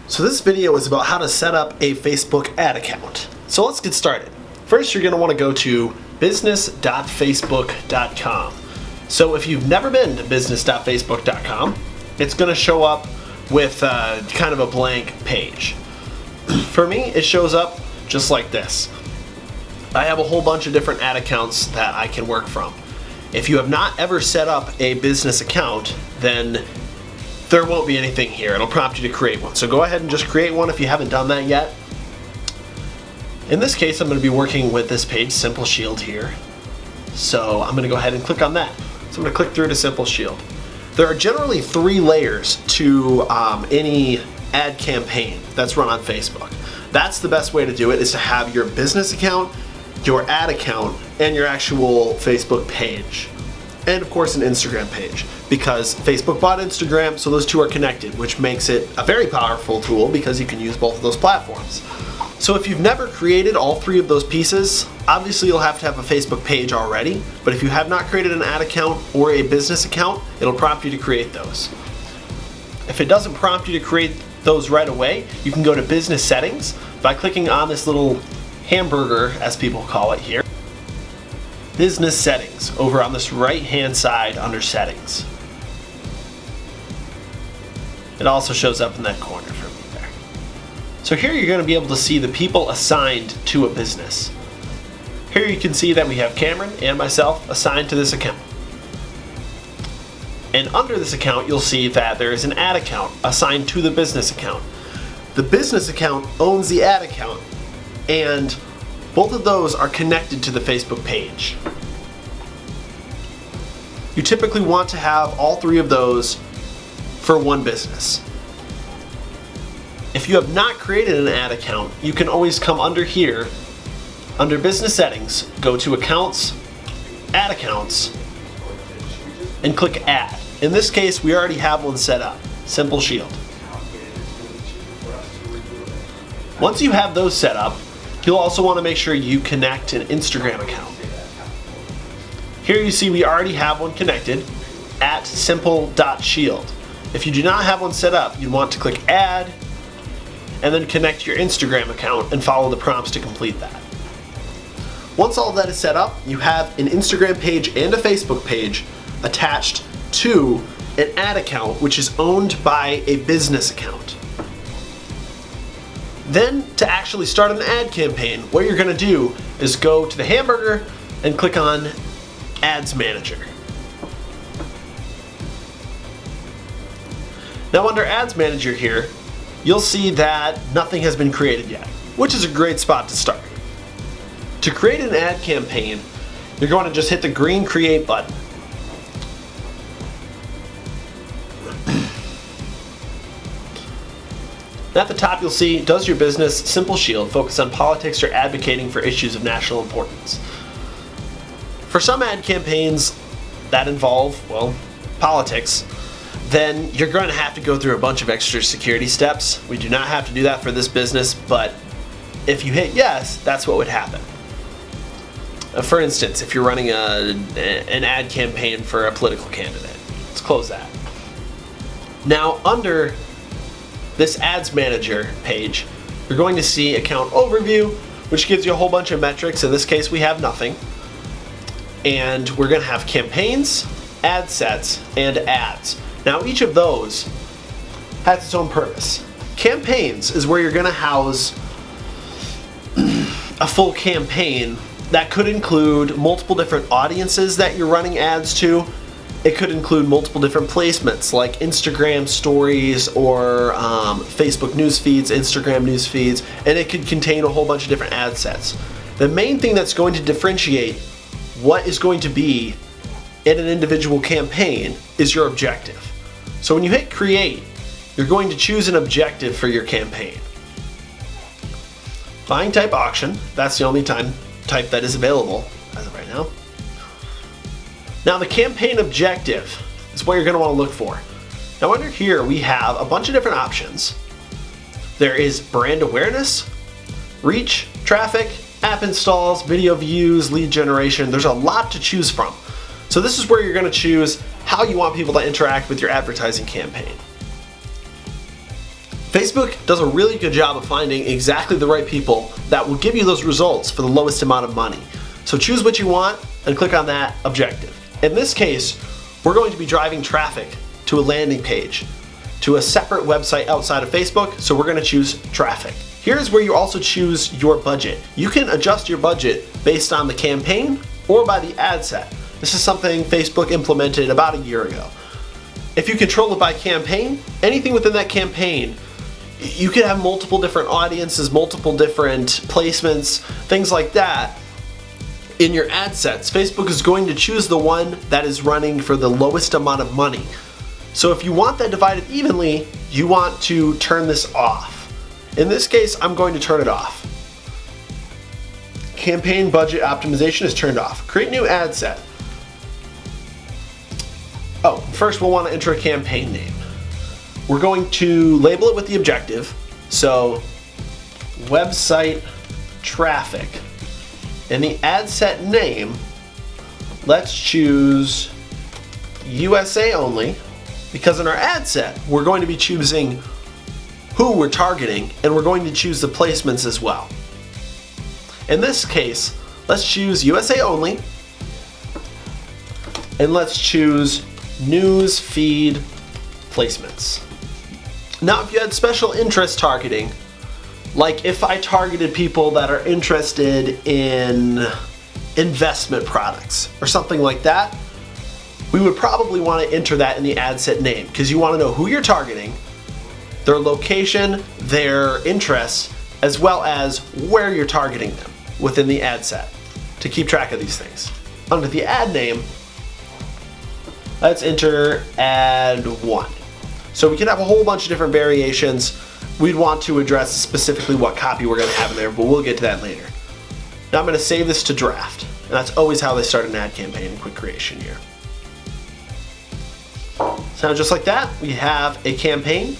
So this video is about how to set up a Facebook ad account. So let's get started. First, you're going to want to go to business.facebook.com. So if you've never been to business.facebook.com, it's going to show up with kind of a blank page. For me, it shows up just like this. I have a whole bunch of different ad accounts that I can work from. If you have not ever set up a business account, then there won't be anything here. It'll prompt you to create one. So go ahead and just create one if you haven't done that yet. In this case, I'm going to be working with this page, Simple Shield here. So I'm going to go ahead and click on that. So I'm going to click through to Simple Shield. There are generally 3 layers to any ad campaign that's run on Facebook. That's the best way to do it, is to have your business account, your ad account, and your actual Facebook page. And of course an Instagram page, because Facebook bought Instagram, so those two are connected, which makes it a very powerful tool because you can use both of those platforms. So if you've never created all 3 of those pieces, obviously you'll have to have a Facebook page already, but if you have not created an ad account or a business account, it'll prompt you to create those. If it doesn't prompt you to create those right away, you can go to Business Settings by clicking on this little hamburger, as people call it here. Business Settings, over on this right-hand side under Settings. It also shows up in that corner for me there. So here you're going to be able to see the people assigned to a business. Here you can see that we have Cameron and myself assigned to this account. And under this account, you'll see that there is an ad account assigned to the business account. The business account owns the ad account, and both of those are connected to the Facebook page. You typically want to have all 3 of those for one business. If you have not created an ad account, you can always come under here, under Business Settings, go to Accounts, Ad Accounts, and click Add. In this case, we already have one set up, Simple Shield. Once you have those set up, you'll also want to make sure you connect an Instagram account. Here you see we already have one connected at simple.shield. If you do not have one set up, you want to click Add and then connect your Instagram account and follow the prompts to complete that. Once all that is set up, you have an Instagram page and a Facebook page attached to an ad account which is owned by a business account. Then, to actually start an ad campaign, what you're going to do is go to the hamburger and click on Ads Manager. Now under Ads Manager here, you'll see that nothing has been created yet, which is a great spot to start. To create an ad campaign, you're going to just hit the green Create button. At the top you'll see, does your business, Simple Shield, focus on politics or advocating for issues of national importance? For some ad campaigns that involve, well, politics, then you're going to have to go through a bunch of extra security steps. We do not have to do that for this business, but if you hit yes, that's what would happen. For instance, if you're running an ad campaign for a political candidate. Let's close that. Now under this Ads Manager page, you're going to see Account Overview, which gives you a whole bunch of metrics. In this case, we have nothing. And we're going to have campaigns, ad sets, and ads. Now, each of those has its own purpose. Campaigns is where you're going to house a full campaign that could include multiple different audiences that you're running ads to. It could include multiple different placements like Instagram stories or Facebook news feeds, Instagram news feeds, and it could contain a whole bunch of different ad sets. The main thing that's going to differentiate what is going to be in an individual campaign is your objective. So when you hit Create, you're going to choose an objective for your campaign. Buying type auction, that's the only type that is available as of right now. Now the campaign objective is what you're going to want to look for. Now under here we have a bunch of different options. There is brand awareness, reach, traffic, app installs, video views, lead generation. There's a lot to choose from. So this is where you're going to choose how you want people to interact with your advertising campaign. Facebook does a really good job of finding exactly the right people that will give you those results for the lowest amount of money. So choose what you want and click on that objective. In this case, we're going to be driving traffic to a landing page, to a separate website outside of Facebook, so we're going to choose traffic. Here's where you also choose your budget. You can adjust your budget based on the campaign or by the ad set. This is something Facebook implemented about a year ago. If you control it by campaign, anything within that campaign, you can have multiple different audiences, multiple different placements, things like that in your ad sets. Facebook is going to choose the one that is running for the lowest amount of money. So if you want that divided evenly, you want to turn this off. In this case, I'm going to turn it off. Campaign budget optimization is turned off. Create new ad set. Oh, first we'll want to enter a campaign name. We're going to label it with the objective. So, website traffic. In the ad set name, let's choose USA only, because in our ad set, we're going to be choosing who we're targeting, and we're going to choose the placements as well. In this case, let's choose USA only, and let's choose news feed placements. Now, if you had special interest targeting, like if I targeted people that are interested in investment products or something like that, we would probably want to enter that in the ad set name, because you want to know who you're targeting, their location, their interests, as well as where you're targeting them within the ad set to keep track of these things. Under the ad name, let's enter ad 1. So we can have a whole bunch of different variations. We'd want to address specifically what copy we're going to have in there, but we'll get to that later. Now I'm going to save this to draft, and that's always how they start an ad campaign in quick creation here. So just like that, we have a campaign.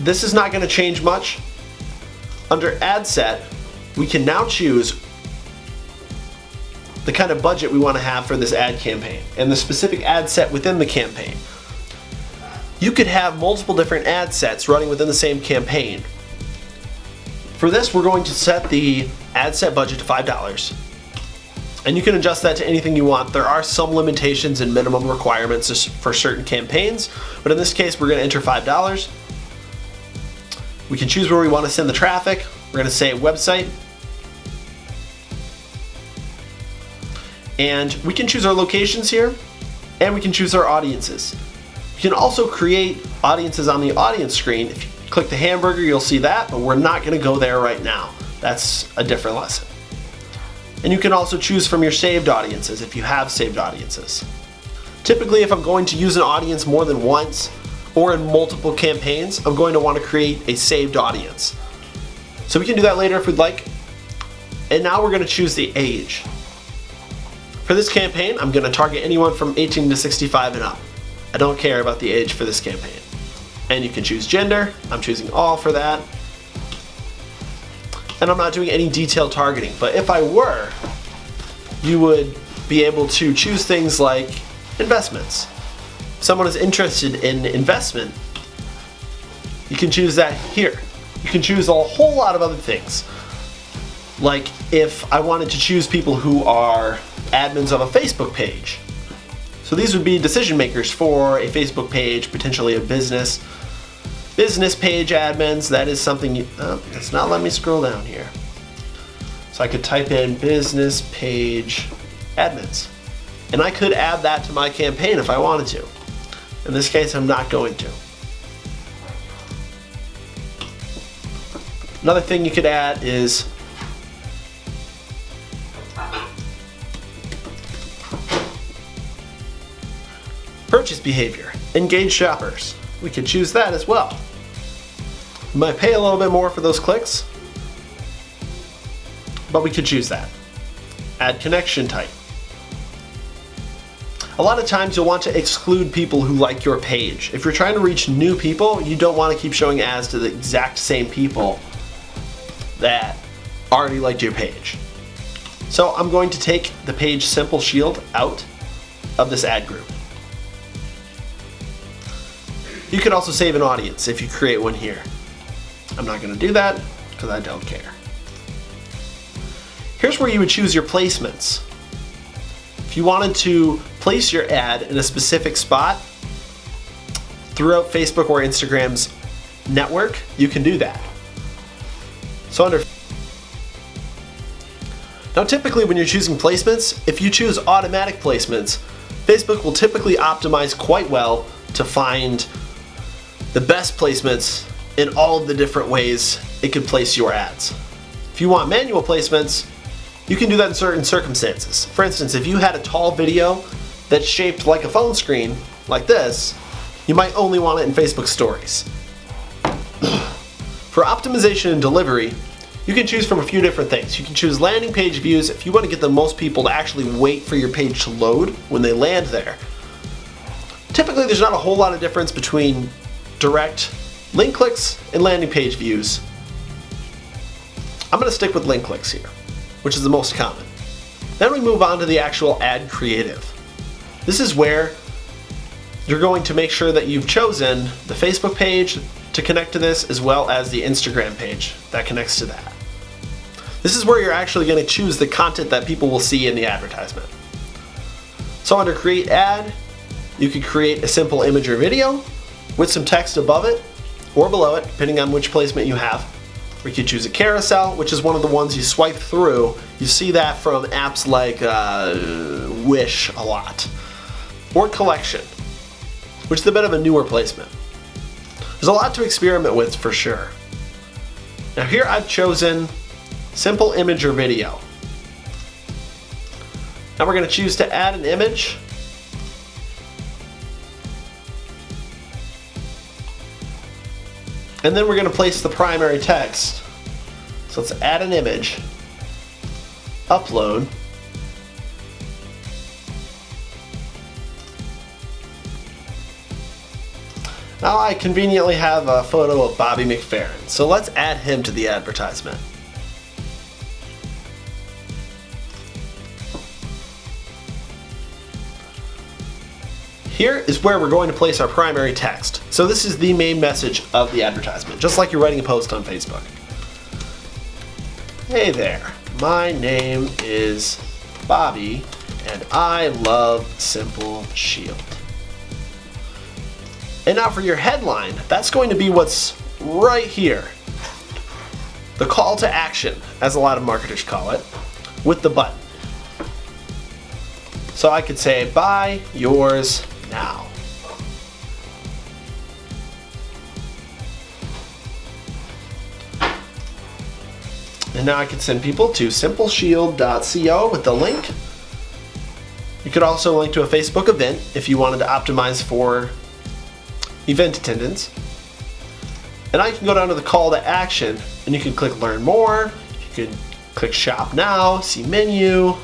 This is not going to change much. Under ad set, we can now choose the kind of budget we want to have for this ad campaign and the specific ad set within the campaign. You could have multiple different ad sets running within the same campaign. For this, we're going to set the ad set budget to $5. And you can adjust that to anything you want. There are some limitations and minimum requirements for certain campaigns, but in this case, we're going to enter $5. We can choose where we want to send the traffic. We're going to say website. And we can choose our locations here, and we can choose our audiences. We can also create audiences on the audience screen. If you click the hamburger, you'll see that, but we're not going to go there right now. That's a different lesson. And you can also choose from your saved audiences if you have saved audiences. Typically, if I'm going to use an audience more than once or in multiple campaigns, I'm going to want to create a saved audience. So we can do that later if we'd like. And now we're going to choose the age. For this campaign, I'm going to target anyone from 18 to 65 and up. I don't care about the age for this campaign. And you can choose gender. I'm choosing all for that. And I'm not doing any detailed targeting, but if I were, you would be able to choose things like investments. If someone is interested in investment, you can choose that here. You can choose a whole lot of other things. Like if I wanted to choose people who are admins of a Facebook page. So these would be decision makers for a Facebook page, potentially a business page admins. That is something it's not letting me scroll down here. So I could type in business page admins, and I could add that to my campaign if I wanted to. In this case, I'm not going to. Another thing you could add is purchase behavior, engage shoppers. We could choose that as well. You might pay a little bit more for those clicks, but we could choose that. Add connection type. A lot of times you'll want to exclude people who like your page. If you're trying to reach new people, you don't want to keep showing ads to the exact same people that already liked your page. So I'm going to take the page Simple Shield out of this ad group. You can also save an audience if you create one here. I'm not going to do that because I don't care. Here's where you would choose your placements. If you wanted to place your ad in a specific spot throughout Facebook or Instagram's network, you can do that. So now typically when you're choosing placements, if you choose automatic placements, Facebook will typically optimize quite well to find the best placements in all of the different ways it can place your ads. If you want manual placements, you can do that in certain circumstances. For instance, if you had a tall video that's shaped like a phone screen, like this, you might only want it in Facebook Stories. For optimization and delivery, you can choose from a few different things. You can choose landing page views if you want to get the most people to actually wait for your page to load when they land there. Typically, there's not a whole lot of difference between direct link clicks and landing page views. I'm going to stick with link clicks here, which is the most common. Then we move on to the actual ad creative. This is where you're going to make sure that you've chosen the Facebook page to connect to this, as well as the Instagram page that connects to that. This is where you're actually going to choose the content that people will see in the advertisement. So under Create Ad, you could create a simple image or video with some text above it or below it, depending on which placement you have. Or you could choose a carousel, which is one of the ones you swipe through. You see that from apps like Wish a lot. Or collection, which is a bit of a newer placement. There's a lot to experiment with for sure. Now here I've chosen simple image or video. Now we're going to choose to add an image. And then we're going to place the primary text. So let's add an image, upload, now I conveniently have a photo of Bobby McFerrin, so let's add him to the advertisement. Here is where we're going to place our primary text. So this is the main message of the advertisement, just like you're writing a post on Facebook. Hey there, my name is Bobby and I love Simple Shield. And now for your headline, that's going to be what's right here. The call to action, as a lot of marketers call it, with the button. So I could say, buy yours now. And now I can send people to simpleshield.co with the link. You could also link to a Facebook event if you wanted to optimize for event attendance. And I can go down to the call to action and you can click learn more, you can click shop now, see menu.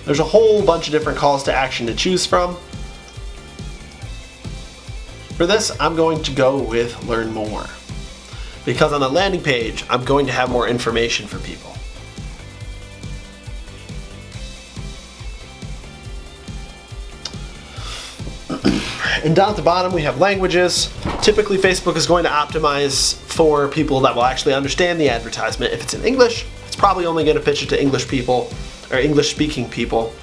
There's a whole bunch of different calls to action to choose from. For this, I'm going to go with learn more, because on the landing page, I'm going to have more information for people. And down at the bottom we have languages. Typically Facebook is going to optimize for people that will actually understand the advertisement. If it's in English, it's probably only going to pitch it to English people or English speaking people.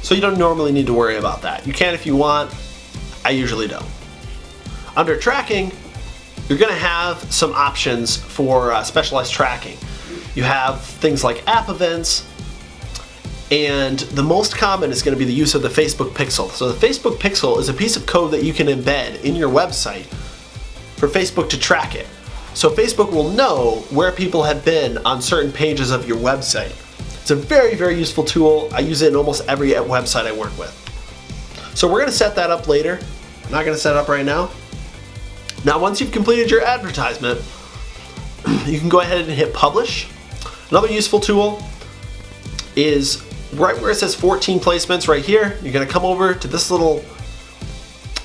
So you don't normally need to worry about that. You can if you want, I usually don't. Under tracking, you're going to have some options for specialized tracking. You have things like app events, and the most common is going to be the use of the Facebook Pixel. So the Facebook Pixel is a piece of code that you can embed in your website for Facebook to track it. So Facebook will know where people have been on certain pages of your website. It's a very, very useful tool. I use it in almost every website I work with. So we're going to set that up later. I'm not going to set it up right now. Now once you've completed your advertisement, you can go ahead and hit publish. Another useful tool is right where it says 14 placements right here. You're going to come over to this little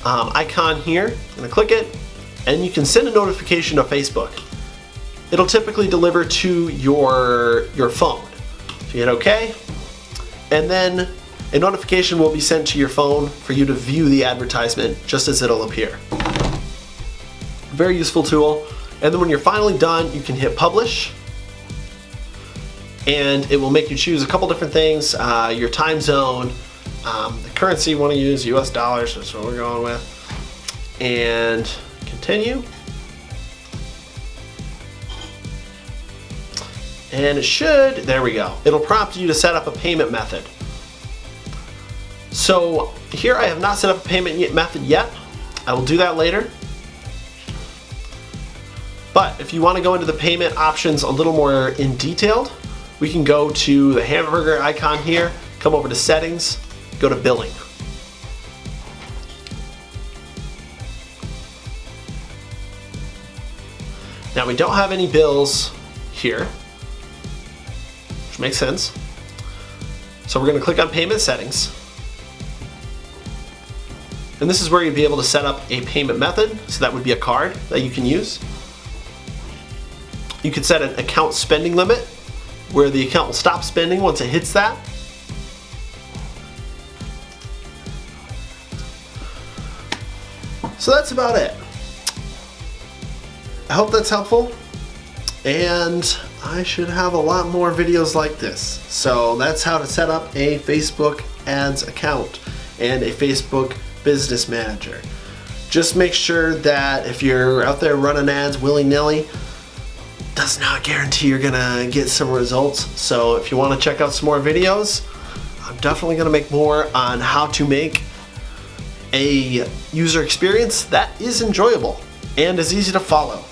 icon here. I'm going to click it and you can send a notification to Facebook. It'll typically deliver to your phone. So you hit OK, and then A notification will be sent to your phone for you to view the advertisement just as it'll appear. Very useful tool. And then when you're finally done, you can hit publish. And it will make you choose a couple different things, your time zone, the currency you want to use, US dollars, that's what we're going with. And continue. And it should, there we go. It'll prompt you to set up a payment method. So here I have not set up a payment method yet. I will do that later. But if you want to go into the payment options a little more in detail, we can go to the hamburger icon here, come over to settings, go to billing. Now we don't have any bills here, which makes sense. So we're going to click on payment settings. And this is where you'll be able to set up a payment method. So that would be a card that you can use. You could set an account spending limit where the account will stop spending once it hits that. So that's about it. I hope that's helpful, and I should have a lot more videos like this. So that's how to set up a Facebook ads account and a Facebook business manager. Just make sure that if you're out there running ads willy-nilly, does not guarantee you're gonna get some results. So if you want to check out some more videos, I'm definitely gonna make more on how to make a user experience that is enjoyable and is easy to follow.